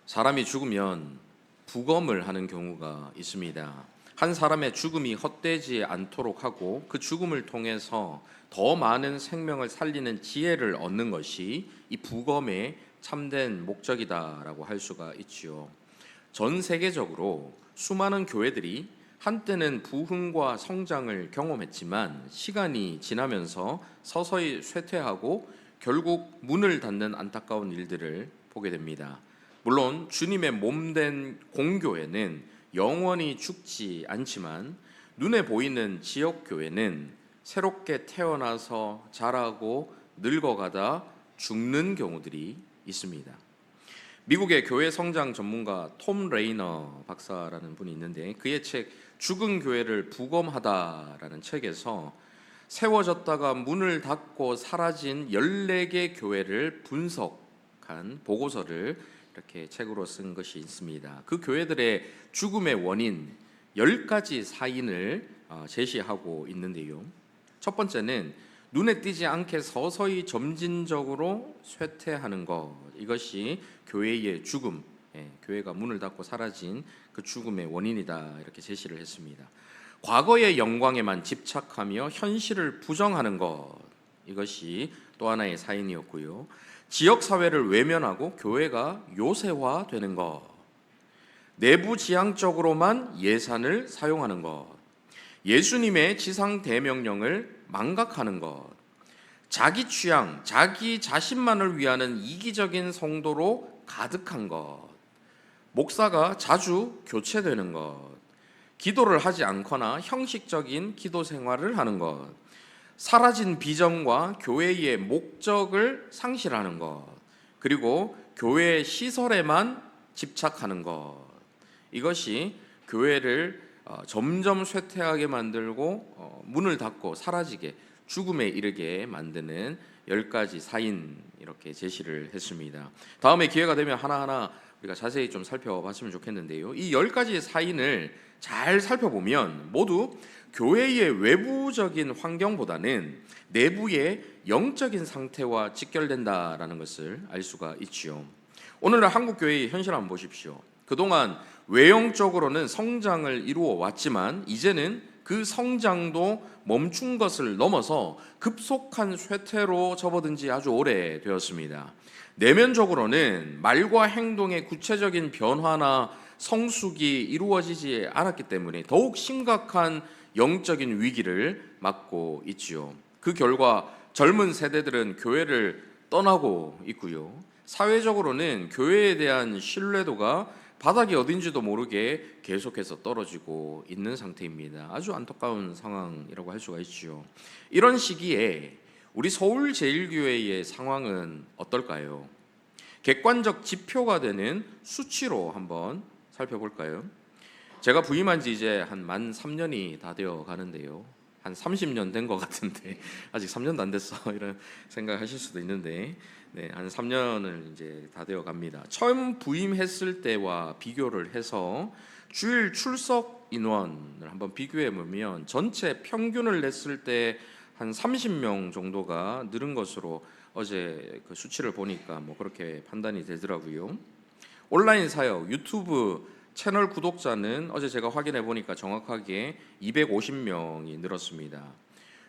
사람이 죽으면 부검을 하는 경우가 있습니다. 한 사람의 죽음이 헛되지 않도록 하고 그 죽음을 통해서 더 많은 생명을 살리는 지혜를 얻는 것이 이 부검의 참된 목적이다라고 할 수가 있지요. 전 세계적으로 수많은 교회들이 한때는 부흥과 성장을 경험했지만 시간이 지나면서 서서히 쇠퇴하고 결국 문을 닫는 안타까운 일들을 보게 됩니다. 물론 주님의 몸된 공교회는 영원히 죽지 않지만 눈에 보이는 지역교회는 새롭게 태어나서 자라고 늙어가다 죽는 경우들이 있습니다. 미국의 교회 성장 전문가 톰 레이너 박사라는 분이 있는데 그의 책 죽은 교회를 부검하다라는 책에서 세워졌다가 문을 닫고 사라진 14개 교회를 분석한 보고서를 이렇게 책으로 쓴 것이 있습니다. 그 교회들의 죽음의 원인 10가지 사인을 제시하고 있는데요. 첫 번째는 눈에 띄지 않게 서서히 점진적으로 쇠퇴하는 것, 이것이 교회의 죽음, 교회가 문을 닫고 사라진 그 죽음의 원인이다, 이렇게 제시를 했습니다. 과거의 영광에만 집착하며 현실을 부정하는 것, 이것이 또 하나의 사인이었고요. 지역사회를 외면하고 교회가 요새화되는 것, 내부지향적으로만 예산을 사용하는 것, 예수님의 지상 대명령을 망각하는 것, 자기 취향, 자기 자신만을 위하는 이기적인 성도로 가득한 것, 목사가 자주 교체되는 것, 기도를 하지 않거나 형식적인 기도 생활을 하는 것, 사라진 비전과 교회의 목적을 상실하는 것, 그리고 교회의 시설에만 집착하는 것, 이것이 교회를 점점 쇠퇴하게 만들고 문을 닫고 사라지게 죽음에 이르게 만드는 10가지 사인, 이렇게 제시를 했습니다. 다음에 기회가 되면 하나하나 우리가 자세히 좀 살펴봤으면 좋겠는데요. 이 10가지 사인을 잘 살펴보면 모두 교회의 외부적인 환경보다는 내부의 영적인 상태와 직결된다라는 것을 알 수가 있지요. 오늘날 한국 교회의 현실 한번 보십시오. 그동안 외형적으로는 성장을 이루어 왔지만 이제는 그 성장도 멈춘 것을 넘어서 급속한 쇠퇴로 접어든 지 아주 오래 되었습니다. 내면적으로는 말과 행동의 구체적인 변화나 성숙이 이루어지지 않았기 때문에 더욱 심각한 영적인 위기를 맞고 있지요. 그 결과 젊은 세대들은 교회를 떠나고 있고요. 사회적으로는 교회에 대한 신뢰도가 바닥이 어딘지도 모르게 계속해서 떨어지고 있는 상태입니다. 아주 안타까운 상황이라고 할 수가 있죠. 이런 시기에 우리 서울제일교회의 상황은 어떨까요? 객관적 지표가 되는 수치로 한번 살펴볼까요? 제가 부임한 지 이제 만 3년이 다 되어 가는데요. 한 30년 된 것 같은데 아직 3년도 안 됐어, 이런 생각하실 수도 있는데, 한 3년을 이제 다 되어 갑니다. 처음 부임했을 때와 비교를 해서 주일 출석 인원을 한번 비교해 보면 전체 평균을 냈을 때 한 30명 정도가 늘은 것으로 어제 그 수치를 보니까 그렇게 판단이 되더라고요. 온라인 사역, 유튜브 채널 구독자는 어제 제가 확인해 보니까 정확하게 250명이 늘었습니다.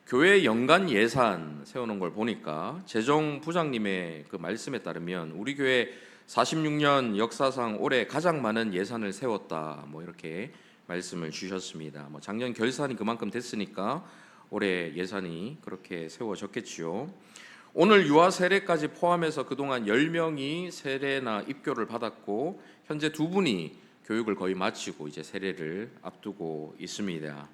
교회 연간 예산 세워놓은 걸 보니까 재정부장님의 그 말씀에 따르면 우리 교회 46년 역사상 올해 가장 많은 예산을 세웠다, 이렇게 말씀을 주셨습니다. 작년 결산이 그만큼 됐으니까 올해 예산이 그렇게 세워졌겠지요. 오늘 유아 세례까지 포함해서 그동안 10명이 세례나 입교를 받았고 현재 2분이 교육을 거의 마치고 이제 세례를 앞두고 있습니다.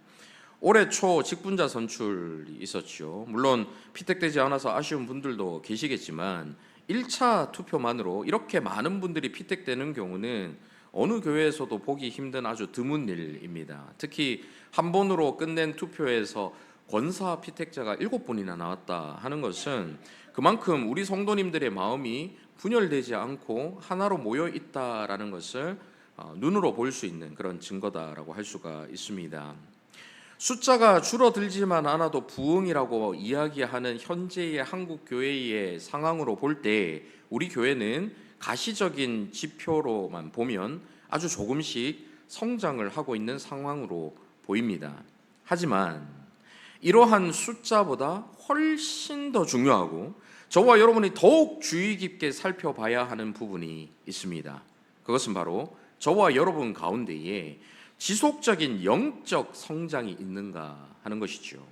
올해 초 직분자 선출이 있었죠. 물론 피택되지 않아서 아쉬운 분들도 계시겠지만 1차 투표만으로 이렇게 많은 분들이 피택되는 경우는 어느 교회에서도 보기 힘든 아주 드문 일입니다. 특히 한 번으로 끝낸 투표에서 권사 피택자가 7분이나 나왔다 하는 것은 그만큼 우리 성도님들의 마음이 분열되지 않고 하나로 모여 있다라는 것을 눈으로 볼 수 있는 그런 증거다라고 할 수가 있습니다. 숫자가 줄어들지만 않아도 부흥이라고 이야기하는 현재의 한국 교회의 상황으로 볼 때 우리 교회는 가시적인 지표로만 보면 아주 조금씩 성장을 하고 있는 상황으로 보입니다. 하지만 이러한 숫자보다 훨씬 더 중요하고 저와 여러분이 더욱 주의 깊게 살펴봐야 하는 부분이 있습니다. 그것은 바로 저와 여러분 가운데에 지속적인 영적 성장이 있는가 하는 것이죠.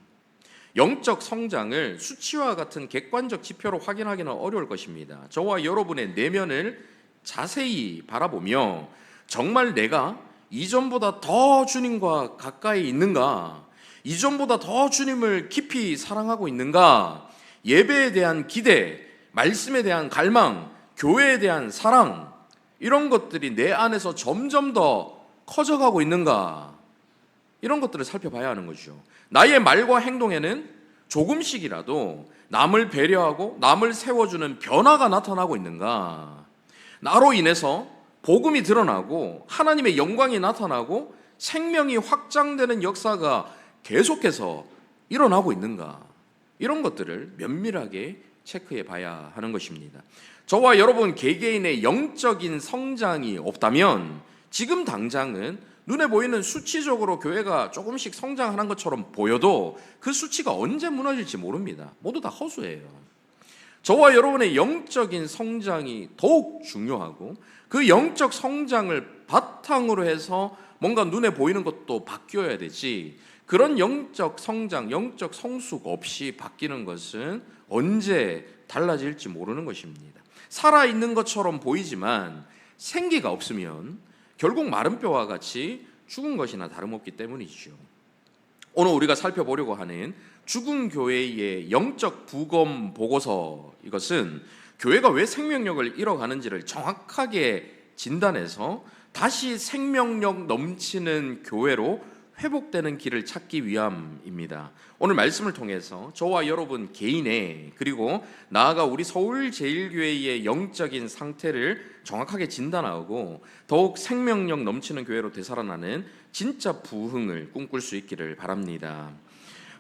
영적 성장을 수치와 같은 객관적 지표로 확인하기는 어려울 것입니다. 저와 여러분의 내면을 자세히 바라보며 정말 내가 이전보다 더 주님과 가까이 있는가, 이전보다 더 주님을 깊이 사랑하고 있는가, 예배에 대한 기대, 말씀에 대한 갈망, 교회에 대한 사랑, 이런 것들이 내 안에서 점점 더 커져가고 있는가, 이런 것들을 살펴봐야 하는 거죠. 나의 말과 행동에는 조금씩이라도 남을 배려하고 남을 세워주는 변화가 나타나고 있는가, 나로 인해서 복음이 드러나고 하나님의 영광이 나타나고 생명이 확장되는 역사가 계속해서 일어나고 있는가, 이런 것들을 면밀하게 체크해 봐야 하는 것입니다. 저와 여러분 개개인의 영적인 성장이 없다면 지금 당장은 눈에 보이는 수치적으로 교회가 조금씩 성장하는 것처럼 보여도 그 수치가 언제 무너질지 모릅니다. 모두 다 허수예요. 저와 여러분의 영적인 성장이 더욱 중요하고 그 영적 성장을 바탕으로 해서 뭔가 눈에 보이는 것도 바뀌어야 되지, 그런 영적 성장, 영적 성숙 없이 바뀌는 것은 언제 달라질지 모르는 것입니다. 살아있는 것처럼 보이지만 생기가 없으면 결국 마른 뼈와 같이 죽은 것이나 다름없기 때문이죠. 오늘 우리가 살펴보려고 하는 죽은 교회의 영적 부검 보고서, 이것은 교회가 왜 생명력을 잃어가는지를 정확하게 진단해서 다시 생명력 넘치는 교회로 회복되는 길을 찾기 위함입니다. 오늘 말씀을 통해서 저와 여러분 개인의, 그리고 나아가 우리 서울제일교회의 영적인 상태를 정확하게 진단하고 더욱 생명력 넘치는 교회로 되살아나는 진짜 부흥을 꿈꿀 수 있기를 바랍니다.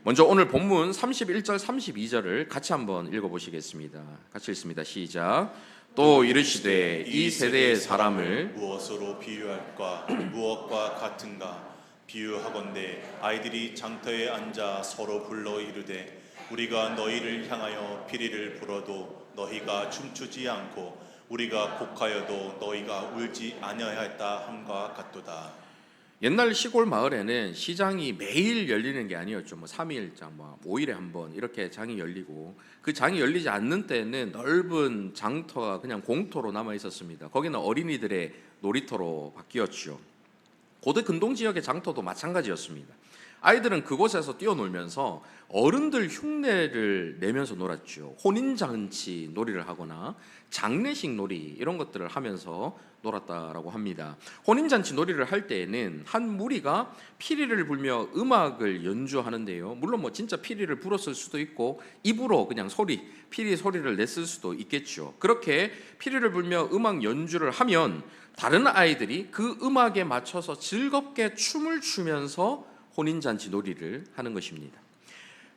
먼저 오늘 본문 31절 32절을 같이 한번 읽어보시겠습니다. 같이 읽습니다. 시작. 또 이르시되 이 세대의 사람을 무엇으로 비유할까? 무엇과 같은가? 비유하건대 아이들이 장터에 앉아 서로 불러 이르되 우리가 너희를 향하여 피리를 불어도 너희가 춤추지 않고 우리가 곡하여도 너희가 울지 아니하였다 함과 같도다. 옛날 시골 마을에는 시장이 매일 열리는 게 아니었죠. 3일장, 5일에 한 번 이렇게 장이 열리고, 그 장이 열리지 않는 때는 넓은 장터가 그냥 공터로 남아 있었습니다. 거기는 어린이들의 놀이터로 바뀌었죠. 고대 근동 지역의 장터도 마찬가지였습니다. 아이들은 그곳에서 뛰어놀면서 어른들 흉내를 내면서 놀았죠. 혼인잔치 놀이를 하거나 장례식 놀이, 이런 것들을 하면서 놀았다라고 합니다. 혼인잔치 놀이를 할 때에는 한 무리가 피리를 불며 음악을 연주하는데요, 물론 진짜 피리를 불었을 수도 있고 입으로 그냥 피리 소리를 냈을 수도 있겠죠. 그렇게 피리를 불며 음악 연주를 하면 다른 아이들이 그 음악에 맞춰서 즐겁게 춤을 추면서 혼인잔치 놀이를 하는 것입니다.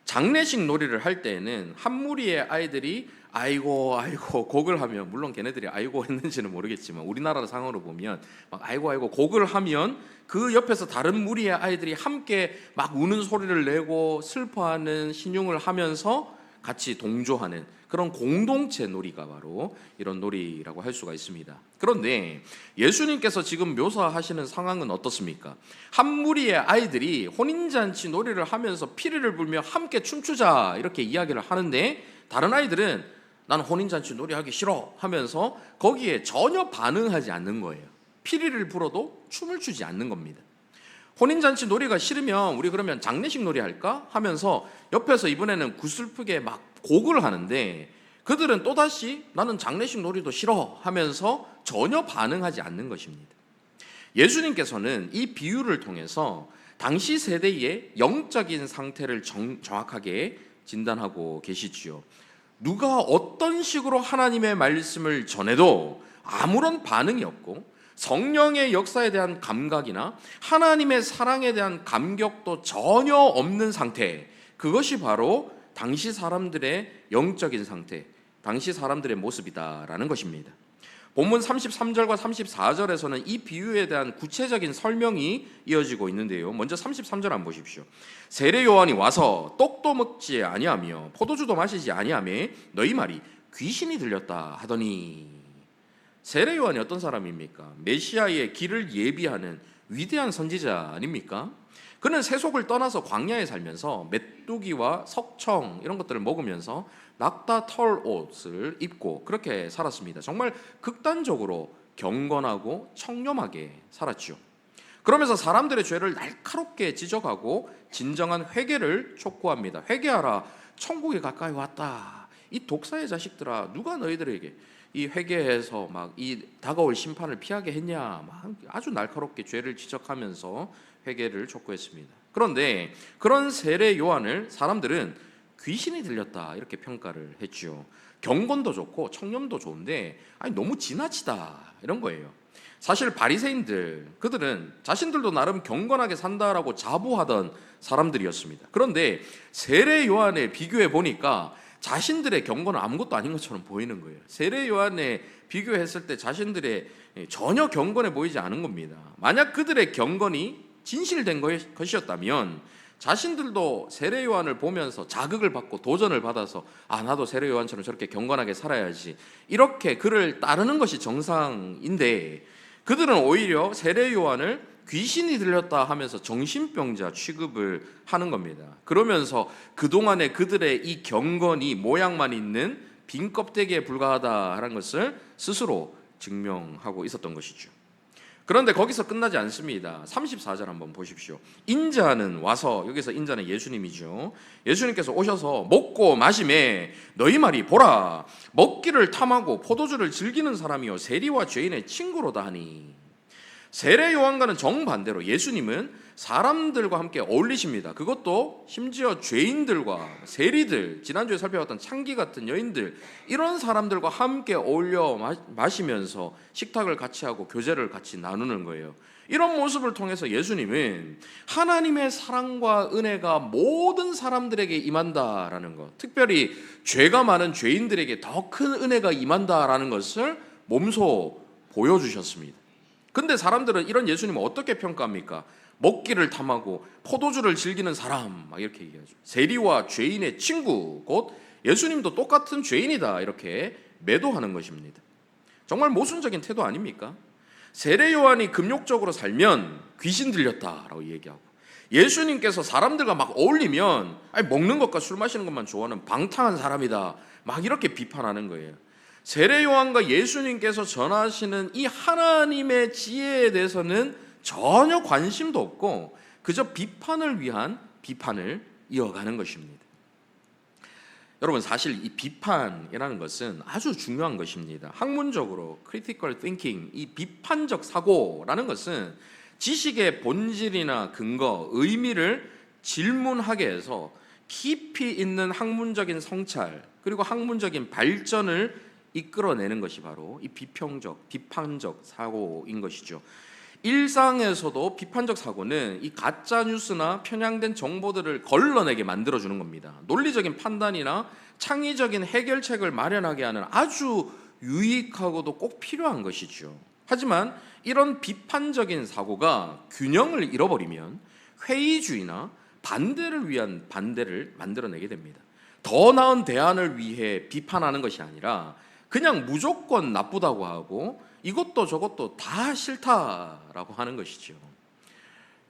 장례식 놀이를 할 때에는 한 무리의 아이들이 아이고 아이고 곡을 하면, 물론 걔네들이 아이고 했는지는 모르겠지만 우리나라 상으로 보면 막 아이고 아이고 곡을 하면 그 옆에서 다른 무리의 아이들이 함께 막 우는 소리를 내고 슬퍼하는 신용을 하면서 같이 동조하는 그런 공동체 놀이가 바로 이런 놀이라고 할 수가 있습니다. 그런데 예수님께서 지금 묘사하시는 상황은 어떻습니까? 한 무리의 아이들이 혼인잔치 놀이를 하면서 피리를 불며 함께 춤추자 이렇게 이야기를 하는데, 다른 아이들은 나는 혼인잔치 놀이하기 싫어 하면서 거기에 전혀 반응하지 않는 거예요. 피리를 불어도 춤을 추지 않는 겁니다. 혼인잔치 놀이가 싫으면 우리 그러면 장례식 놀이 할까? 하면서 옆에서 이번에는 구슬프게 막 곡을 하는데, 그들은 또다시 나는 장례식 놀이도 싫어 하면서 전혀 반응하지 않는 것입니다. 예수님께서는 이 비유를 통해서 당시 세대의 영적인 상태를 정확하게 진단하고 계시지요. 누가 어떤 식으로 하나님의 말씀을 전해도 아무런 반응이 없고 성령의 역사에 대한 감각이나 하나님의 사랑에 대한 감격도 전혀 없는 상태, 그것이 바로 당시 사람들의 영적인 상태, 당시 사람들의 모습이다라는 것입니다. 본문 33절과 34절에서는 이 비유에 대한 구체적인 설명이 이어지고 있는데요. 먼저 33절 한번 보십시오. 세례 요한이 와서 떡도 먹지 아니하며 포도주도 마시지 아니하며 너희 말이 귀신이 들렸다 하더니. 세례 요한이 어떤 사람입니까? 메시아의 길을 예비하는 위대한 선지자 아닙니까? 그는 세속을 떠나서 광야에 살면서 메뚜기와 석청 이런 것들을 먹으면서 낙타 털 옷을 입고 그렇게 살았습니다. 정말 극단적으로 경건하고 청렴하게 살았죠. 그러면서 사람들의 죄를 날카롭게 지적하고 진정한 회개를 촉구합니다. 회개하라, 천국이 가까이 왔다. 이 독사의 자식들아, 누가 너희들에게 이 회개해서 막 이 다가올 심판을 피하게 했냐, 막 아주 날카롭게 죄를 지적하면서 회개를 촉구했습니다. 그런데 그런 세례 요한을 사람들은 귀신이 들렸다 이렇게 평가를 했죠. 경건도 좋고 청렴도 좋은데 아니 너무 지나치다 이런 거예요. 사실 바리새인들 그들은 자신들도 나름 경건하게 산다라고 자부하던 사람들이었습니다. 그런데 세례 요한에 비교해 보니까 자신들의 경건은 아무것도 아닌 것처럼 보이는 거예요. 세례 요한에 비교했을 때 자신들의 전혀 경건해 보이지 않은 겁니다. 만약 그들의 경건이 진실된 것이었다면 자신들도 세례 요한을 보면서 자극을 받고 도전을 받아서 나도 세례 요한처럼 저렇게 경건하게 살아야지 이렇게 그를 따르는 것이 정상인데 그들은 오히려 세례 요한을 귀신이 들렸다 하면서 정신병자 취급을 하는 겁니다. 그러면서 그동안의 그들의 이 경건이 모양만 있는 빈 껍데기에 불과하다는 것을 스스로 증명하고 있었던 것이죠. 그런데 거기서 끝나지 않습니다. 34절 한번 보십시오. 인자는 와서, 여기서 인자는 예수님이죠. 예수님께서 오셔서 먹고 마시매 너희 말이 보라 먹기를 탐하고 포도주를 즐기는 사람이요 세리와 죄인의 친구로다 하니. 세례 요한과는 정반대로 예수님은 사람들과 함께 어울리십니다. 그것도 심지어 죄인들과 세리들, 지난주에 살펴봤던 창기 같은 여인들, 이런 사람들과 함께 어울려 마시면서 식탁을 같이 하고 교제를 같이 나누는 거예요. 이런 모습을 통해서 예수님은 하나님의 사랑과 은혜가 모든 사람들에게 임한다라는 것, 특별히 죄가 많은 죄인들에게 더 큰 은혜가 임한다라는 것을 몸소 보여주셨습니다. 근데 사람들은 이런 예수님을 어떻게 평가합니까? 먹기를 탐하고 포도주를 즐기는 사람 막 이렇게 얘기하죠. 세리와 죄인의 친구, 곧 예수님도 똑같은 죄인이다 이렇게 매도하는 것입니다. 정말 모순적인 태도 아닙니까? 세례 요한이 금욕적으로 살면 귀신 들렸다라고 얘기하고 예수님께서 사람들과 막 어울리면 먹는 것과 술 마시는 것만 좋아하는 방탕한 사람이다 막 이렇게 비판하는 거예요. 세례 요한과 예수님께서 전하시는 이 하나님의 지혜에 대해서는 전혀 관심도 없고 그저 비판을 위한 비판을 이어가는 것입니다. 여러분 사실 이 비판이라는 것은 아주 중요한 것입니다. 학문적으로 critical thinking, 이 비판적 사고라는 것은 지식의 본질이나 근거, 의미를 질문하게 해서 깊이 있는 학문적인 성찰 그리고 학문적인 발전을 이끌어내는 것이 바로 이 비판적 사고인 것이죠. 일상에서도 비판적 사고는 이 가짜 뉴스나 편향된 정보들을 걸러내게 만들어주는 겁니다. 논리적인 판단이나 창의적인 해결책을 마련하게 하는 아주 유익하고도 꼭 필요한 것이죠. 하지만 이런 비판적인 사고가 균형을 잃어버리면 회의주의나 반대를 위한 반대를 만들어내게 됩니다. 더 나은 대안을 위해 비판하는 것이 아니라 그냥 무조건 나쁘다고 하고 이것도 저것도 다 싫다라고 하는 것이죠.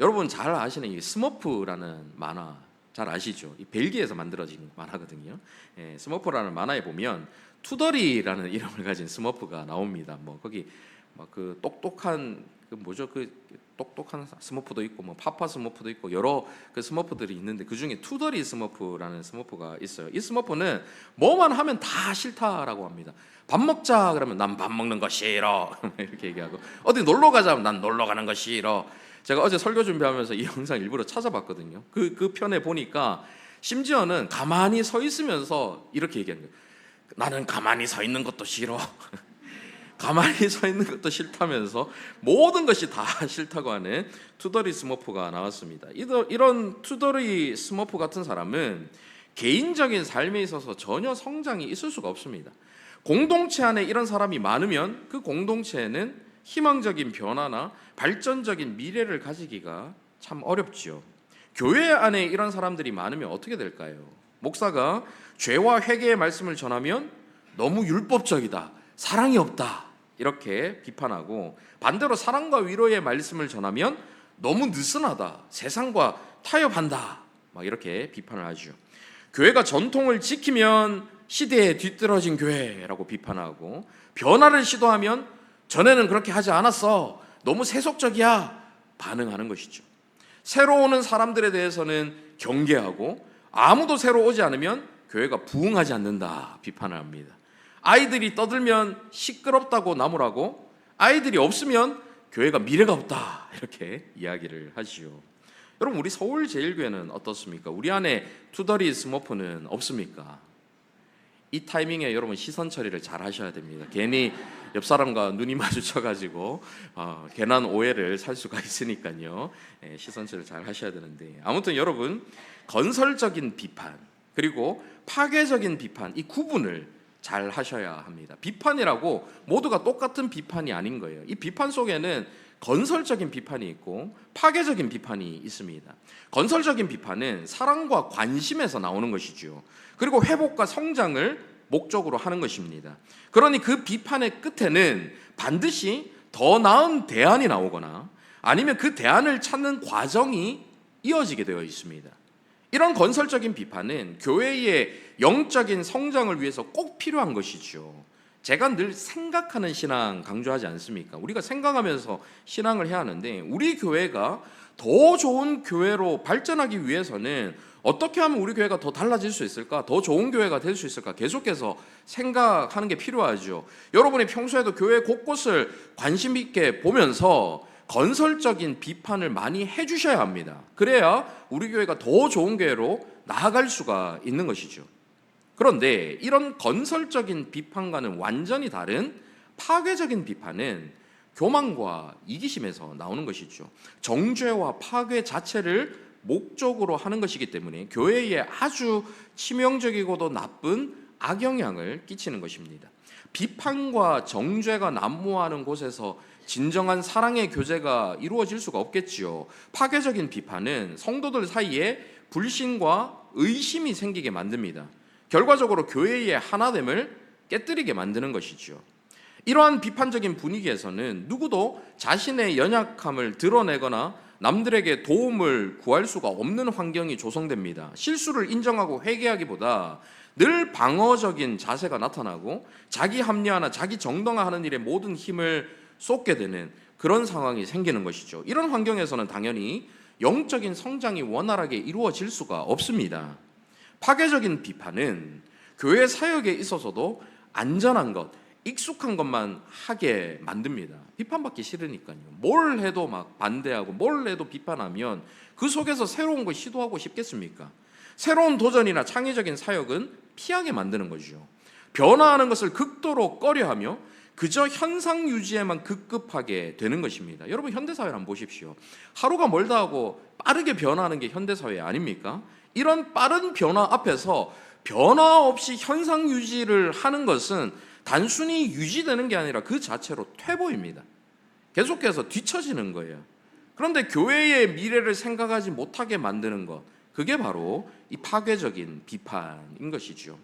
여러분 잘 아시는 이 스머프라는 만화 잘 아시죠? 이 벨기에에서 만들어진 만화거든요. 스머프라는 만화에 보면 투덜이라는 이름을 가진 스머프가 나옵니다. 뭐 거기 막 그 똑똑한 그 똑똑한 스머프도 있고 뭐 파파 스머프도 있고 여러 그 스머프들이 있는데 그 중에 투덜이 스머프라는 스머프가 있어요. 이 스머프는 뭐만 하면 다 싫다라고 합니다. 밥 먹자 그러면 난 밥 먹는 거 싫어 이렇게 얘기하고 어디 놀러 가자 하면 난 놀러 가는 거 싫어. 제가 어제 설교 준비하면서 이 영상 일부러 찾아봤거든요. 그 편에 보니까 심지어는 가만히 서 있으면서 이렇게 얘기하는 거예요. 나는 가만히 서 있는 것도 싫어. 가만히 서 있는 것도 싫다면서 모든 것이 다 싫다고 하는 투더리 스머프가 나왔습니다. 이런 투더리 스머프 같은 사람은 개인적인 삶에 있어서 전혀 성장이 있을 수가 없습니다. 공동체 안에 이런 사람이 많으면 그 공동체에는 희망적인 변화나 발전적인 미래를 가지기가 참 어렵지요. 교회 안에 이런 사람들이 많으면 어떻게 될까요? 목사가 죄와 회개의 말씀을 전하면 너무 율법적이다, 사랑이 없다 이렇게 비판하고, 반대로 사랑과 위로의 말씀을 전하면 너무 느슨하다, 세상과 타협한다 막 이렇게 비판을 하죠. 교회가 전통을 지키면 시대에 뒤떨어진 교회라고 비판하고, 변화를 시도하면 전에는 그렇게 하지 않았어, 너무 세속적이야 반응하는 것이죠. 새로 오는 사람들에 대해서는 경계하고, 아무도 새로 오지 않으면 교회가 부흥하지 않는다 비판을 합니다. 아이들이 떠들면 시끄럽다고 나무라고, 아이들이 없으면 교회가 미래가 없다 이렇게 이야기를 하지요. 여러분, 우리 서울제일교회는 어떻습니까? 우리 안에 투덜이 스머프는 없습니까? 이 타이밍에 여러분 시선 처리를 잘 하셔야 됩니다. 괜히 옆 사람과 눈이 마주쳐가지고 괜한 오해를 살 수가 있으니까요. 시선 처리를 잘 하셔야 되는데, 아무튼 여러분, 건설적인 비판 그리고 파괴적인 비판, 이 구분을 잘 하셔야 합니다. 비판이라고 모두가 똑같은 비판이 아닌 거예요. 이 비판 속에는 건설적인 비판이 있고 파괴적인 비판이 있습니다. 건설적인 비판은 사랑과 관심에서 나오는 것이죠. 그리고 회복과 성장을 목적으로 하는 것입니다. 그러니 그 비판의 끝에는 반드시 더 나은 대안이 나오거나 아니면 그 대안을 찾는 과정이 이어지게 되어 있습니다. 이런 건설적인 비판은 교회의 영적인 성장을 위해서 꼭 필요한 것이죠. 제가 늘 생각하는 신앙 강조하지 않습니까? 우리가 생각하면서 신앙을 해야 하는데, 우리 교회가 더 좋은 교회로 발전하기 위해서는 어떻게 하면 우리 교회가 더 달라질 수 있을까? 더 좋은 교회가 될 수 있을까? 계속해서 생각하는 게 필요하죠. 여러분이 평소에도 교회 곳곳을 관심 있게 보면서 건설적인 비판을 많이 해주셔야 합니다. 그래야 우리 교회가 더 좋은 교회로 나아갈 수가 있는 것이죠. 그런데 이런 건설적인 비판과는 완전히 다른 파괴적인 비판은 교만과 이기심에서 나오는 것이죠. 정죄와 파괴 자체를 목적으로 하는 것이기 때문에 교회에 아주 치명적이고도 나쁜 악영향을 끼치는 것입니다. 비판과 정죄가 난무하는 곳에서 진정한 사랑의 교제가 이루어질 수가 없겠지요. 파괴적인 비판은 성도들 사이에 불신과 의심이 생기게 만듭니다. 결과적으로 교회의 하나됨을 깨뜨리게 만드는 것이죠. 이러한 비판적인 분위기에서는 누구도 자신의 연약함을 드러내거나 남들에게 도움을 구할 수가 없는 환경이 조성됩니다. 실수를 인정하고 회개하기보다 늘 방어적인 자세가 나타나고 자기 합리화나 자기 정당화하는 일에 모든 힘을 쏟게 되는 그런 상황이 생기는 것이죠. 이런 환경에서는 당연히 영적인 성장이 원활하게 이루어질 수가 없습니다. 파괴적인 비판은 교회 사역에 있어서도 안전한 것, 익숙한 것만 하게 만듭니다. 비판받기 싫으니까요. 뭘 해도 막 반대하고 뭘 해도 비판하면 그 속에서 새로운 거 시도하고 싶겠습니까? 새로운 도전이나 창의적인 사역은 피하게 만드는 거죠. 변화하는 것을 극도로 꺼려하며 그저 현상 유지에만 급급하게 되는 것입니다. 여러분, 현대사회를 한번 보십시오. 하루가 멀다 하고 빠르게 변화하는 게 현대사회 아닙니까? 이런 빠른 변화 앞에서 변화 없이 현상 유지를 하는 것은 단순히 유지되는 게 아니라 그 자체로 퇴보입니다. 계속해서 뒤처지는 거예요. 그런데 교회의 미래를 생각하지 못하게 만드는 것, 그게 바로 이 파괴적인 비판인 것이죠.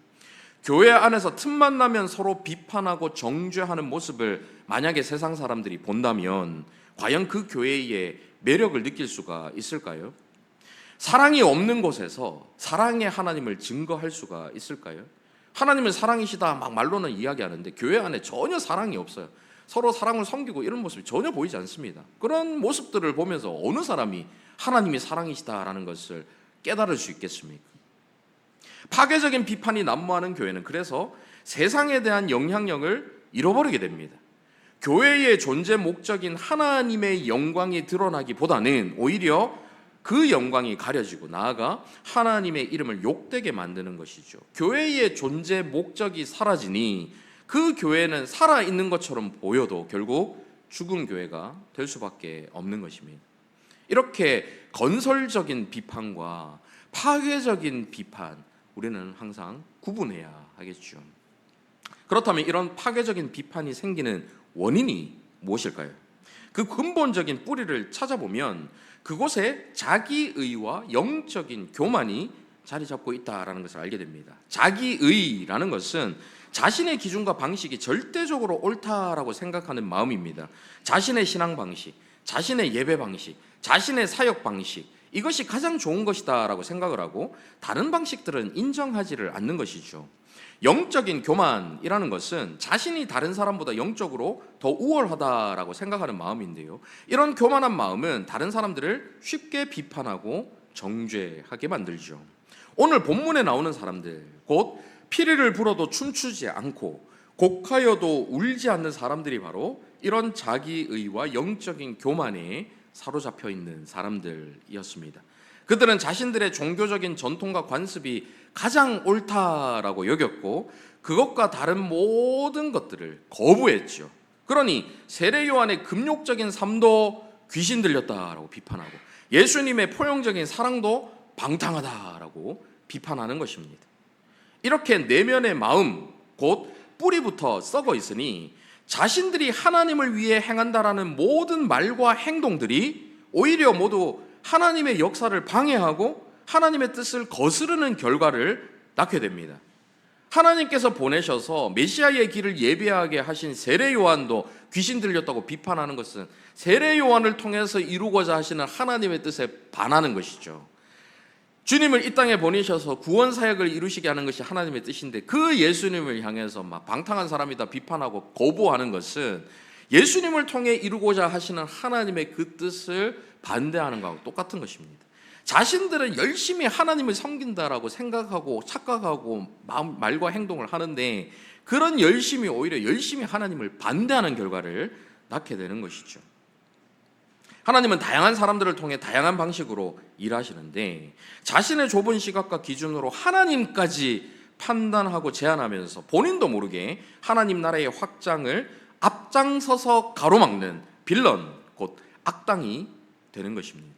교회 안에서 틈만 나면 서로 비판하고 정죄하는 모습을 만약에 세상 사람들이 본다면 과연 그 교회의 매력을 느낄 수가 있을까요? 사랑이 없는 곳에서 사랑의 하나님을 증거할 수가 있을까요? 하나님은 사랑이시다 막 말로는 이야기하는데 교회 안에 전혀 사랑이 없어요. 서로 사랑을 섬기고 이런 모습이 전혀 보이지 않습니다. 그런 모습들을 보면서 어느 사람이 하나님이 사랑이시다라는 것을 깨달을 수 있겠습니까? 파괴적인 비판이 난무하는 교회는 그래서 세상에 대한 영향력을 잃어버리게 됩니다. 교회의 존재 목적인 하나님의 영광이 드러나기보다는 오히려 그 영광이 가려지고 나아가 하나님의 이름을 욕되게 만드는 것이죠. 교회의 존재 목적이 사라지니 그 교회는 살아있는 것처럼 보여도 결국 죽은 교회가 될 수밖에 없는 것입니다. 이렇게 건설적인 비판과 파괴적인 비판, 우리는 항상 구분해야 하겠죠. 그렇다면 이런 파괴적인 비판이 생기는 원인이 무엇일까요? 그 근본적인 뿌리를 찾아보면 그곳에 자기의와 영적인 교만이 자리 잡고 있다라는 것을 알게 됩니다. 자기의라는 것은 자신의 기준과 방식이 절대적으로 옳다라고 생각하는 마음입니다. 자신의 신앙 방식, 자신의 예배 방식, 자신의 사역 방식, 이것이 가장 좋은 것이다라고 생각을 하고 다른 방식들은 인정하지를 않는 것이죠. 영적인 교만이라는 것은 자신이 다른 사람보다 영적으로 더 우월하다라고 생각하는 마음인데요. 이런 교만한 마음은 다른 사람들을 쉽게 비판하고 정죄하게 만들죠. 오늘 본문에 나오는 사람들, 곧 피리를 불어도 춤추지 않고 곡하여도 울지 않는 사람들이 바로 이런 자기의와 영적인 교만에 사로잡혀 있는 사람들이었습니다. 그들은 자신들의 종교적인 전통과 관습이 가장 옳다라고 여겼고 그것과 다른 모든 것들을 거부했죠. 그러니 세례 요한의 금욕적인 삶도 귀신 들렸다라고 비판하고 예수님의 포용적인 사랑도 방탕하다라고 비판하는 것입니다. 이렇게 내면의 마음, 곧 뿌리부터 썩어 있으니 자신들이 하나님을 위해 행한다라는 모든 말과 행동들이 오히려 모두 하나님의 역사를 방해하고 하나님의 뜻을 거스르는 결과를 낳게 됩니다. 하나님께서 보내셔서 메시아의 길을 예비하게 하신 세례 요한도 귀신 들렸다고 비판하는 것은 세례 요한을 통해서 이루고자 하시는 하나님의 뜻에 반하는 것이죠. 주님을 이 땅에 보내셔서 구원 사역을 이루시게 하는 것이 하나님의 뜻인데 그 예수님을 향해서 막 방탕한 사람이다 비판하고 거부하는 것은 예수님을 통해 이루고자 하시는 하나님의 그 뜻을 반대하는 것하고 똑같은 것입니다. 자신들은 열심히 하나님을 섬긴다라고 생각하고 착각하고 말과 행동을 하는데 그런 열심이 오히려 열심히 하나님을 반대하는 결과를 낳게 되는 것이죠. 하나님은 다양한 사람들을 통해 다양한 방식으로 일하시는데 자신의 좁은 시각과 기준으로 하나님까지 판단하고 제한하면서 본인도 모르게 하나님 나라의 확장을 앞장서서 가로막는 빌런, 곧 악당이 되는 것입니다.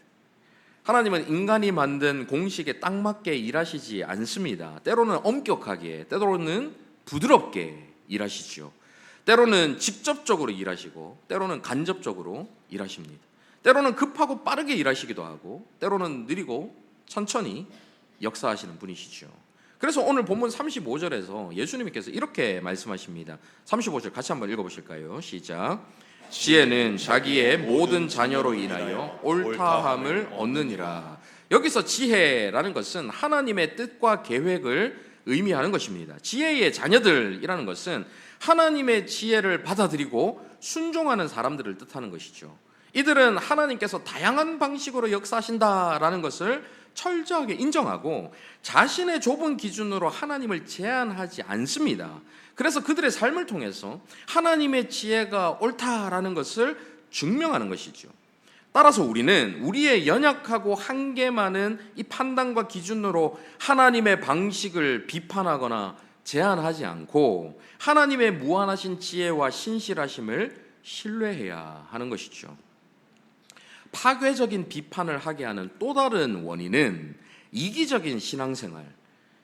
하나님은 인간이 만든 공식에 딱 맞게 일하시지 않습니다. 때로는 엄격하게, 때로는 부드럽게 일하시죠. 때로는 직접적으로 일하시고 때로는 간접적으로 일하십니다. 때로는 급하고 빠르게 일하시기도 하고 때로는 느리고 천천히 역사하시는 분이시죠. 그래서 오늘 본문 35절에서 예수님께서 이렇게 말씀하십니다. 35절 같이 한번 읽어보실까요? 시작. 지혜는 자기의 모든 자녀로 인하여 옳다함을 얻느니라. 여기서 지혜라는 것은 하나님의 뜻과 계획을 의미하는 것입니다. 지혜의 자녀들이라는 것은 하나님의 지혜를 받아들이고 순종하는 사람들을 뜻하는 것이죠. 이들은 하나님께서 다양한 방식으로 역사하신다라는 것을 철저하게 인정하고 자신의 좁은 기준으로 하나님을 제한하지 않습니다. 그래서 그들의 삶을 통해서 하나님의 지혜가 옳다라는 것을 증명하는 것이죠. 따라서 우리는 우리의 연약하고 한계 많은 이 판단과 기준으로 하나님의 방식을 비판하거나 제한하지 않고 하나님의 무한하신 지혜와 신실하심을 신뢰해야 하는 것이죠. 파괴적인 비판을 하게 하는 또 다른 원인은 이기적인 신앙생활,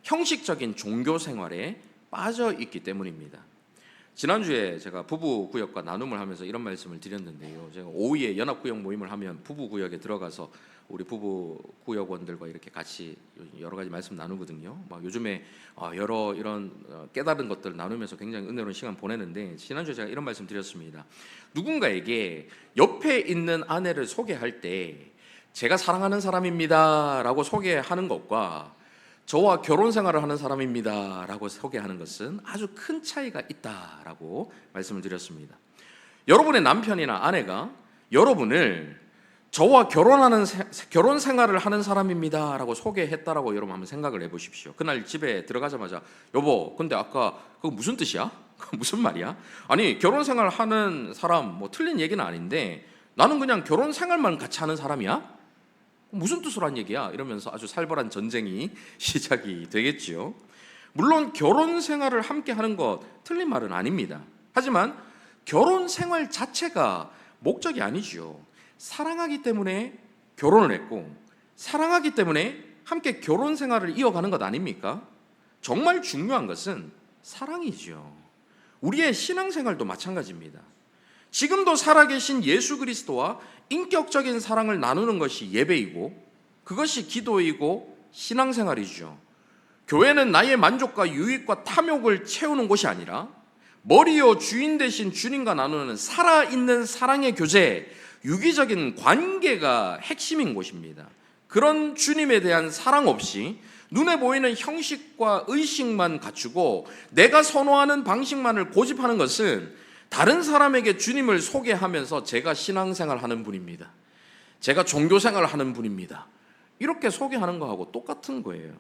형식적인 종교생활에 빠져 있기 때문입니다. 지난주에 제가 부부구역과 나눔을 하면서 이런 말씀을 드렸는데요. 제가 오후에 연합구역 모임을 하면 부부구역에 들어가서 우리 부부구역원들과 이렇게 같이 여러 가지 말씀 나누거든요. 막 요즘에 여러 이런 깨달은 것들 나누면서 굉장히 은혜로운 시간 보내는데 지난주에 제가 이런 말씀 드렸습니다. 누군가에게 옆에 있는 아내를 소개할 때 제가 사랑하는 사람입니다 라고 소개하는 것과 저와 결혼 생활을 하는 사람입니다 라고 소개하는 것은 아주 큰 차이가 있다라고 말씀을 드렸습니다. 여러분의 남편이나 아내가 여러분을 저와 결혼 생활을 하는 사람입니다 라고 소개했다라고 여러분 한번 생각을 해보십시오. 그날 집에 들어가자마자 여보 근데 아까 그거 무슨 뜻이야? 무슨 말이야? 아니 결혼 생활 하는 사람 뭐 틀린 얘기는 아닌데 나는 그냥 결혼 생활만 같이 하는 사람이야? 무슨 뜻으로 한 얘기야? 이러면서 아주 살벌한 전쟁이 시작이 되겠지요. 물론 결혼 생활을 함께 하는 것 틀린 말은 아닙니다. 하지만 결혼 생활 자체가 목적이 아니지요. 사랑하기 때문에 결혼을 했고 사랑하기 때문에 함께 결혼 생활을 이어가는 것 아닙니까? 정말 중요한 것은 사랑이지요. 우리의 신앙생활도 마찬가지입니다. 지금도 살아계신 예수 그리스도와 인격적인 사랑을 나누는 것이 예배이고 그것이 기도이고 신앙생활이죠. 교회는 나의 만족과 유익과 탐욕을 채우는 곳이 아니라 머리요 주인 되신 주님과 나누는 살아있는 사랑의 교제, 유기적인 관계가 핵심인 곳입니다. 그런 주님에 대한 사랑 없이 눈에 보이는 형식과 의식만 갖추고 내가 선호하는 방식만을 고집하는 것은 다른 사람에게 주님을 소개하면서 제가 신앙생활 하는 분입니다, 제가 종교생활 하는 분입니다, 이렇게 소개하는 거하고 똑같은 거예요.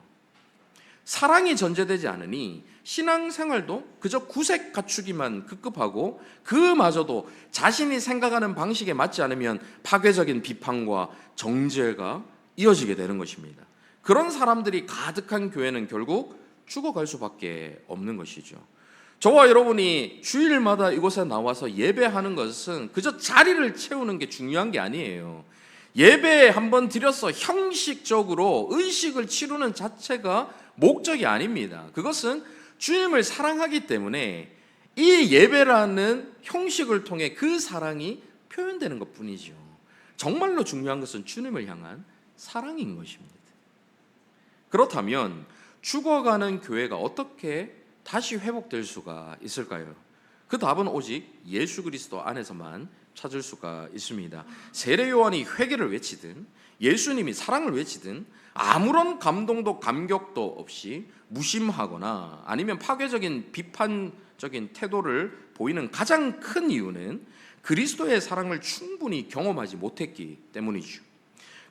사랑이 전제되지 않으니 신앙생활도 그저 구색 갖추기만 급급하고 그마저도 자신이 생각하는 방식에 맞지 않으면 파괴적인 비판과 정죄가 이어지게 되는 것입니다. 그런 사람들이 가득한 교회는 결국 죽어갈 수밖에 없는 것이죠. 저와 여러분이 주일마다 이곳에 나와서 예배하는 것은 그저 자리를 채우는 게 중요한 게 아니에요. 예배 한번 드려서 형식적으로 의식을 치르는 자체가 목적이 아닙니다. 그것은 주님을 사랑하기 때문에 이 예배라는 형식을 통해 그 사랑이 표현되는 것뿐이죠. 정말로 중요한 것은 주님을 향한 사랑인 것입니다. 그렇다면 죽어가는 교회가 어떻게 다시 회복될 수가 있을까요? 그 답은 오직 예수 그리스도 안에서만 찾을 수가 있습니다. 세례 요한이 회개를 외치든 예수님이 사랑을 외치든 아무런 감동도 감격도 없이 무심하거나 아니면 파괴적인 비판적인 태도를 보이는 가장 큰 이유는 그리스도의 사랑을 충분히 경험하지 못했기 때문이죠.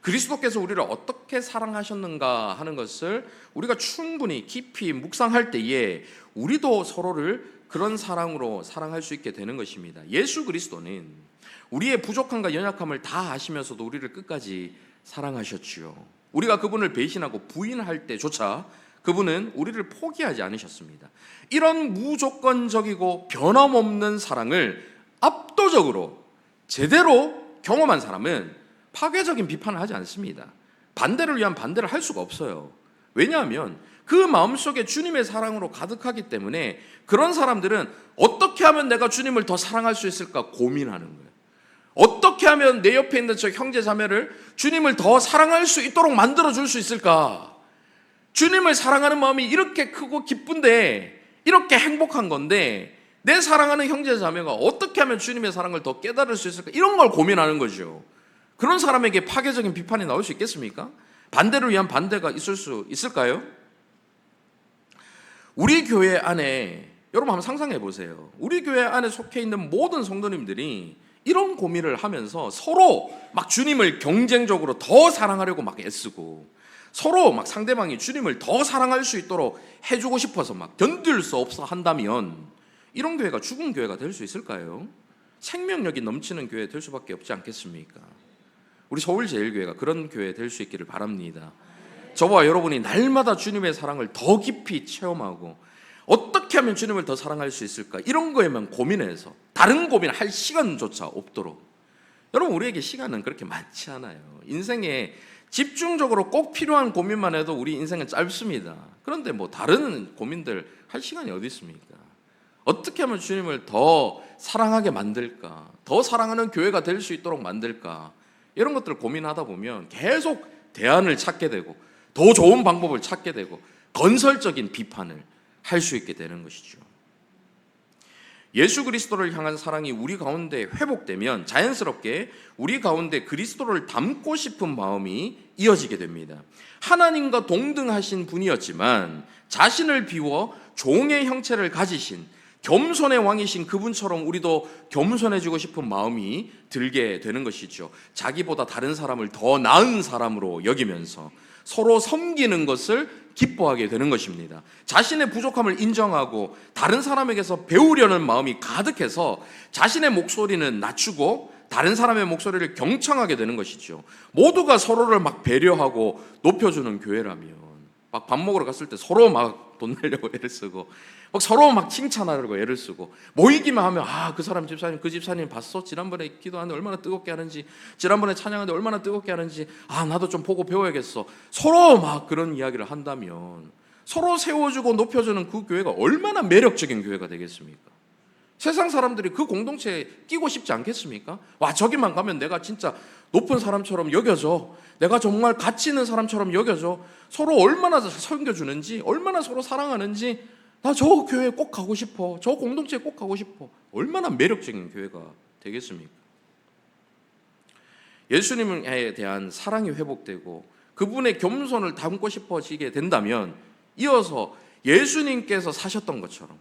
그리스도께서 우리를 어떻게 사랑하셨는가 하는 것을 우리가 충분히 깊이 묵상할 때에 우리도 서로를 그런 사랑으로 사랑할 수 있게 되는 것입니다. 예수 그리스도는 우리의 부족함과 연약함을 다 아시면서도 우리를 끝까지 사랑하셨지요. 우리가 그분을 배신하고 부인할 때조차 그분은 우리를 포기하지 않으셨습니다. 이런 무조건적이고 변함없는 사랑을 압도적으로 제대로 경험한 사람은 파괴적인 비판을 하지 않습니다. 반대를 위한 반대를 할 수가 없어요. 왜냐하면 그 마음속에 주님의 사랑으로 가득하기 때문에 그런 사람들은 어떻게 하면 내가 주님을 더 사랑할 수 있을까 고민하는 거예요. 어떻게 하면 내 옆에 있는 저 형제 자매를 주님을 더 사랑할 수 있도록 만들어줄 수 있을까? 주님을 사랑하는 마음이 이렇게 크고 기쁜데, 이렇게 행복한 건데 내 사랑하는 형제 자매가 어떻게 하면 주님의 사랑을 더 깨달을 수 있을까? 이런 걸 고민하는 거죠. 그런 사람에게 파괴적인 비판이 나올 수 있겠습니까? 반대를 위한 반대가 있을 수 있을까요? 우리 교회 안에, 여러분 한번 상상해 보세요. 우리 교회 안에 속해 있는 모든 성도님들이 이런 고민을 하면서 서로 막 주님을 경쟁적으로 더 사랑하려고 막 애쓰고 서로 막 상대방이 주님을 더 사랑할 수 있도록 해주고 싶어서 막 견딜 수 없어 한다면 이런 교회가 죽은 교회가 될 수 있을까요? 생명력이 넘치는 교회 될 수밖에 없지 않겠습니까? 우리 서울제일교회가 그런 교회 될 수 있기를 바랍니다. 저와 여러분이 날마다 주님의 사랑을 더 깊이 체험하고 어떻게 하면 주님을 더 사랑할 수 있을까? 이런 거에만 고민해서 다른 고민할 시간조차 없도록. 여러분 우리에게 시간은 그렇게 많지 않아요. 인생에 집중적으로 꼭 필요한 고민만 해도 우리 인생은 짧습니다. 그런데 뭐 다른 고민들 할 시간이 어디 있습니까? 어떻게 하면 주님을 더 사랑하게 만들까? 더 사랑하는 교회가 될 수 있도록 만들까? 이런 것들을 고민하다 보면 계속 대안을 찾게 되고 더 좋은 방법을 찾게 되고 건설적인 비판을 할 수 있게 되는 것이죠. 예수 그리스도를 향한 사랑이 우리 가운데 회복되면 자연스럽게 우리 가운데 그리스도를 닮고 싶은 마음이 이어지게 됩니다. 하나님과 동등하신 분이었지만 자신을 비워 종의 형체를 가지신 겸손의 왕이신 그분처럼 우리도 겸손해지고 싶은 마음이 들게 되는 것이죠. 자기보다 다른 사람을 더 나은 사람으로 여기면서 서로 섬기는 것을 기뻐하게 되는 것입니다. 자신의 부족함을 인정하고 다른 사람에게서 배우려는 마음이 가득해서 자신의 목소리는 낮추고 다른 사람의 목소리를 경청하게 되는 것이죠. 모두가 서로를 막 배려하고 높여주는 교회라면 막 밥 먹으러 갔을 때 서로 막 돈 내려고 애를 쓰고 막 서로 막 칭찬하려고 애를 쓰고 모이기만 하면 그 사람 집사님 그 집사님 봤어? 지난번에 기도하는데 얼마나 뜨겁게 하는지, 지난번에 찬양하는데 얼마나 뜨겁게 하는지, 나도 좀 보고 배워야겠어. 서로 막 그런 이야기를 한다면 서로 세워주고 높여주는 그 교회가 얼마나 매력적인 교회가 되겠습니까? 세상 사람들이 그 공동체에 끼고 싶지 않겠습니까? 와, 저기만 가면 내가 진짜 높은 사람처럼 여겨져, 내가 정말 가치 있는 사람처럼 여겨져, 서로 얼마나 섬겨주는지, 얼마나 서로 사랑하는지, 나 저 교회에 꼭 가고 싶어, 저 공동체에 꼭 가고 싶어. 얼마나 매력적인 교회가 되겠습니까? 예수님에 대한 사랑이 회복되고 그분의 겸손을 담고 싶어지게 된다면 이어서 예수님께서 사셨던 것처럼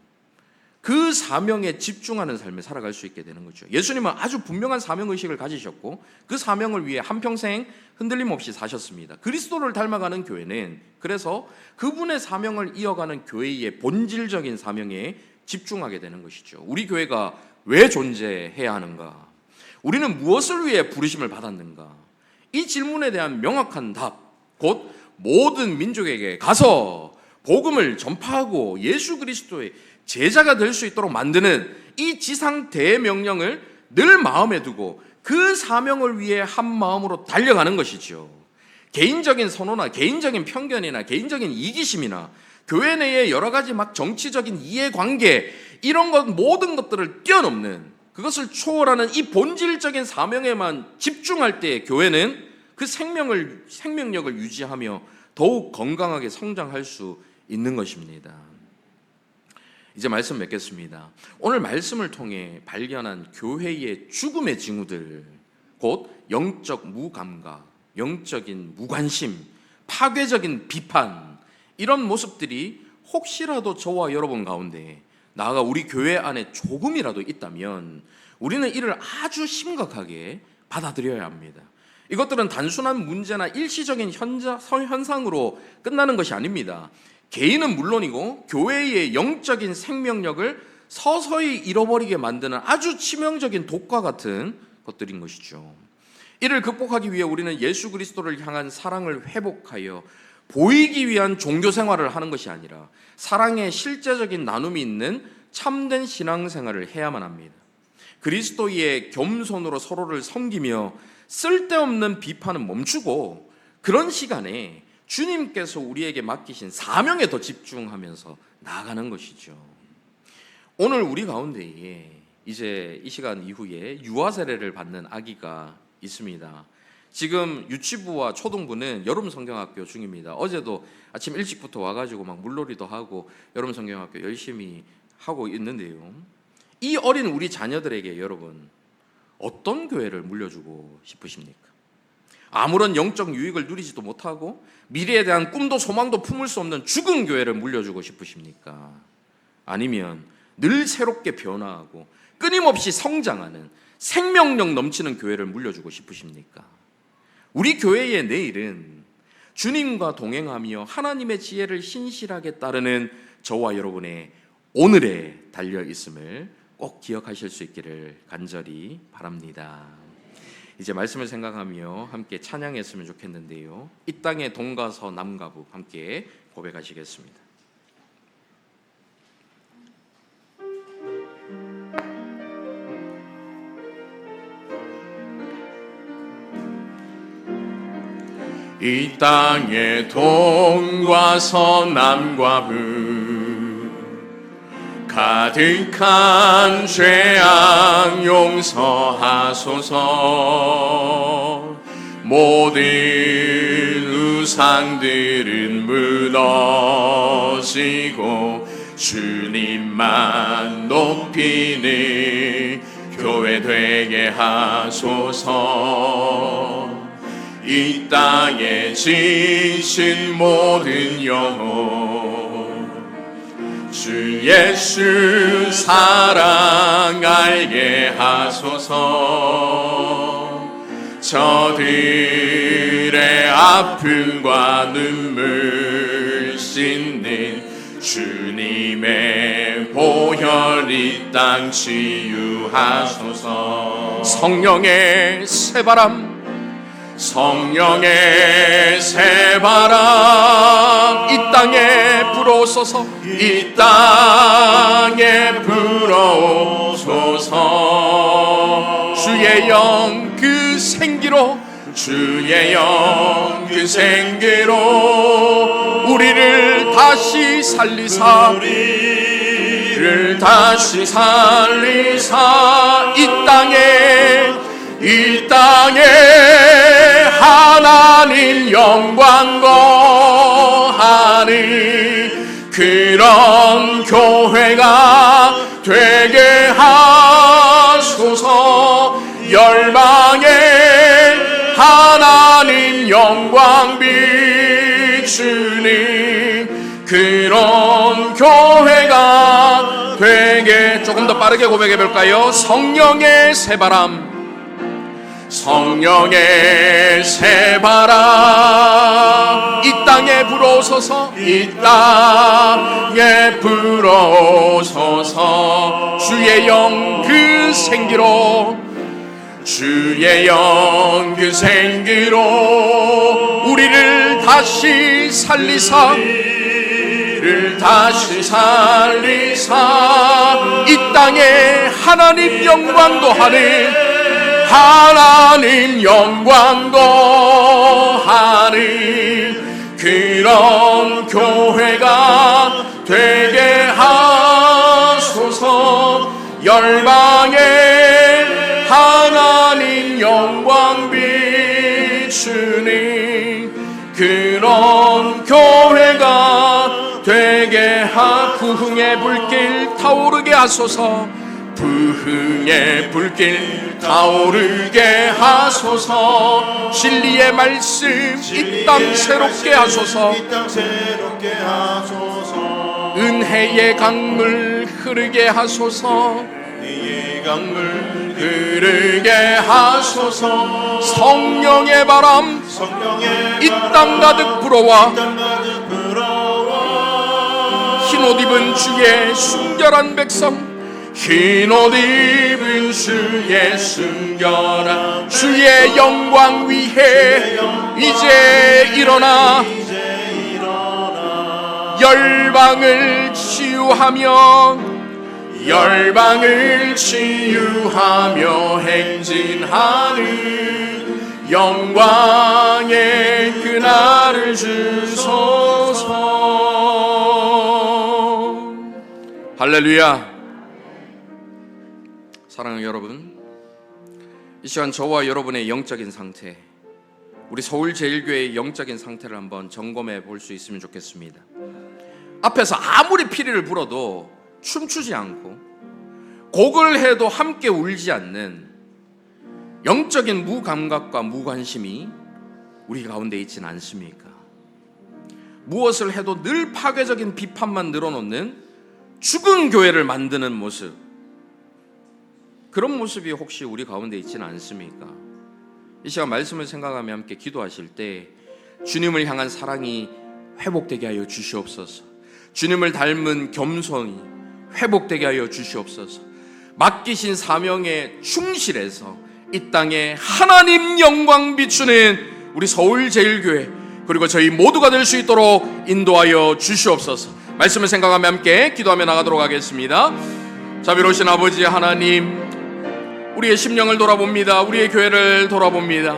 그 사명에 집중하는 삶을 살아갈 수 있게 되는 거죠. 예수님은 아주 분명한 사명의식을 가지셨고 그 사명을 위해 한평생 흔들림 없이 사셨습니다. 그리스도를 닮아가는 교회는 그래서 그분의 사명을 이어가는 교회의 본질적인 사명에 집중하게 되는 것이죠. 우리 교회가 왜 존재해야 하는가? 우리는 무엇을 위해 부르심을 받았는가? 이 질문에 대한 명확한 답, 곧 모든 민족에게 가서 복음을 전파하고 예수 그리스도의 제자가 될 수 있도록 만드는 이 지상 대명령을 늘 마음에 두고 그 사명을 위해 한 마음으로 달려가는 것이죠. 개인적인 선호나 개인적인 편견이나 개인적인 이기심이나 교회 내의 여러 가지 막 정치적인 이해관계 이런 것 모든 것들을 뛰어넘는 그것을 초월하는 이 본질적인 사명에만 집중할 때 교회는 그 생명력을 유지하며 더욱 건강하게 성장할 수 있는 것입니다. 이제 말씀 맺겠습니다. 오늘 말씀을 통해 발견한 교회의 죽음의 징후들, 곧 영적 무감각, 영적인 무관심, 파괴적인 비판, 이런 모습들이 혹시라도 저와 여러분 가운데 나아가 우리 교회 안에 조금이라도 있다면 우리는 이를 아주 심각하게 받아들여야 합니다. 이것들은 단순한 문제나 일시적인 현상으로 끝나는 것이 아닙니다. 개인은 물론이고 교회의 영적인 생명력을 서서히 잃어버리게 만드는 아주 치명적인 독과 같은 것들인 것이죠. 이를 극복하기 위해 우리는 예수 그리스도를 향한 사랑을 회복하여 보이기 위한 종교 생활을 하는 것이 아니라 사랑의 실제적인 나눔이 있는 참된 신앙생활을 해야만 합니다. 그리스도의 겸손으로 서로를 섬기며 쓸데없는 비판은 멈추고 그런 시간에 주님께서 우리에게 맡기신 사명에 더 집중하면서 나아가는 것이죠. 오늘 우리 가운데에 이제 이 시간 이후에 유아 세례를 받는 아기가 있습니다. 지금 유치부와 초등부는 여름 성경학교 중입니다. 어제도 아침 일찍부터 와가지고 막 물놀이도 하고 여름 성경학교 열심히 하고 있는데요. 이 어린 우리 자녀들에게 여러분 어떤 교회를 물려주고 싶으십니까? 아무런 영적 유익을 누리지도 못하고 미래에 대한 꿈도 소망도 품을 수 없는 죽은 교회를 물려주고 싶으십니까? 아니면 늘 새롭게 변화하고 끊임없이 성장하는 생명력 넘치는 교회를 물려주고 싶으십니까? 우리 교회의 내일은 주님과 동행하며 하나님의 지혜를 신실하게 따르는 저와 여러분의 오늘에 달려 있음을 꼭 기억하실 수 있기를 간절히 바랍니다. 이제 말씀을 생각하며 함께 찬양했으면 좋겠는데요. 이 땅의 동과 서 남과 북 함께 고백하시겠습니다. 이 땅의 동과 서남과 북 가득한 죄악 용서하소서. 모든 우상들은 무너지고 주님만 높이는 교회 되게 하소서. 이 땅에 지친 모든 영혼 주 예수 사랑 알게 하소서. 저들의 아픔과 눈물 씻는 주님의 보혈 이 땅 치유하소서. 성령의 새바람 성령의 새바람 이 땅에 불어오소서. 이 땅에 불어오소서. 주의 영 그 생기로 주의 영 그 생기로 우리를 다시 살리사 를 다시 살리사 이 땅에 하나님 영광 거하니 그런 교회가 되게 하소서. 열방에 하나님 영광 비추니 그런 교회가 되게. 조금 더 빠르게 고백해 볼까요? 성령의 새바람, 성령의 새바람 이 땅에 불어오소서. 이 땅에 불어오소서. 주의 영 그 생기로, 주의 영 그 생기로 우리를 다시 살리사, 를 다시 살리사 이 땅에 하나님 영광 거하는, 하나님 영광 거하는 그런 교회가 되게 하소서. 열방에 하나님 영광 비추니 그런 교회가 되게 부흥의 불길 타오르게 하소서. 부흥의 불길 타오르게 하소서. 진리의 말씀 이 땅 새롭게 하소서. 은혜의 강물 흐르게 하소서. 은혜의 강물 흐르게 하소서. 성령의 바람 이 땅 가득 불어와 흰옷 입은 주의 순결한 백성, 흰옷 입은 주의 순결한 주의 영광 위해 이제 일어나 열방을 치유하며 행진하는 영광의 그날을 주소서. 할렐루야. 사랑하는 여러분, 이 시간 저와 여러분의 영적인 상태, 우리 서울제일교회의 영적인 상태를 한번 점검해 볼 수 있으면 좋겠습니다. 앞에서 아무리 피리를 불어도 춤추지 않고 곡을 해도 함께 울지 않는 영적인 무감각과 무관심이 우리 가운데 있지는 않습니까? 무엇을 해도 늘 파괴적인 비판만 늘어놓는 죽은 교회를 만드는 모습, 그런 모습이 혹시 우리 가운데 있지는 않습니까? 이 시간 말씀을 생각하며 함께 기도하실 때 주님을 향한 사랑이 회복되게 하여 주시옵소서. 주님을 닮은 겸손이 회복되게 하여 주시옵소서. 맡기신 사명에 충실해서 이 땅에 하나님 영광 비추는 우리 서울제일교회, 그리고 저희 모두가 될 수 있도록 인도하여 주시옵소서. 말씀을 생각하며 함께 기도하며 나가도록 하겠습니다. 자비로우신 아버지 하나님, 우리의 심령을 돌아봅니다. 우리의 교회를 돌아봅니다.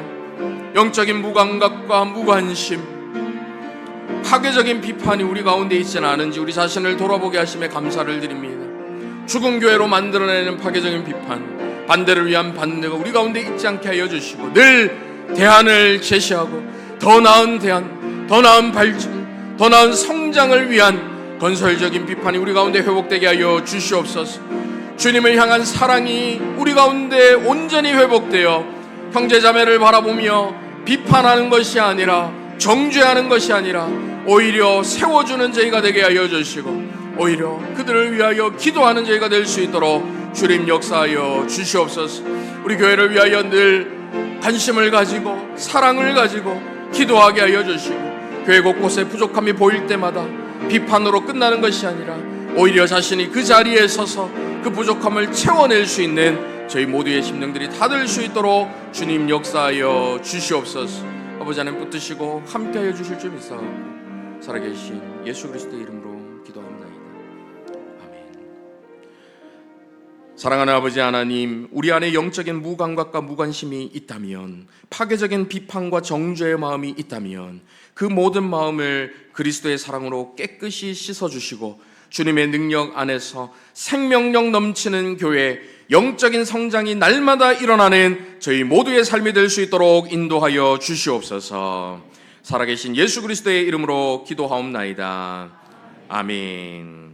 영적인 무감각과 무관심, 파괴적인 비판이 우리 가운데 있지는 않은지 우리 자신을 돌아보게 하심에 감사를 드립니다. 죽은 교회로 만들어내는 파괴적인 비판, 반대를 위한 반대가 우리 가운데 있지 않게 하여 주시고, 늘 대안을 제시하고 더 나은 대안, 더 나은 발전, 더 나은 성장을 위한 건설적인 비판이 우리 가운데 회복되게 하여 주시옵소서. 주님을 향한 사랑이 우리 가운데 온전히 회복되어 형제자매를 바라보며 비판하는 것이 아니라, 정죄하는 것이 아니라 오히려 세워주는 저희가 되게 하여 주시고, 오히려 그들을 위하여 기도하는 저희가 될 수 있도록 주님 역사하여 주시옵소서. 우리 교회를 위하여 늘 관심을 가지고 사랑을 가지고 기도하게 하여 주시고, 교회 곳곳에 부족함이 보일 때마다 비판으로 끝나는 것이 아니라 오히려 자신이 그 자리에 서서 그 부족함을 채워낼 수 있는 저희 모두의 심령들이 다 될 수 있도록 주님 역사하여 주시옵소서. 아버지 하나님 붙드시고 함께하여 주실 줄 믿사옵고 살아계신 예수 그리스도의 이름으로 기도합니다. 아멘. 사랑하는 아버지 하나님, 우리 안에 영적인 무감각과 무관심이 있다면, 파괴적인 비판과 정죄의 마음이 있다면 그 모든 마음을 그리스도의 사랑으로 깨끗이 씻어주시고 주님의 능력 안에서 생명력 넘치는 교회, 영적인 성장이 날마다 일어나는 저희 모두의 삶이 될 수 있도록 인도하여 주시옵소서. 살아계신 예수 그리스도의 이름으로 기도하옵나이다. 아멘.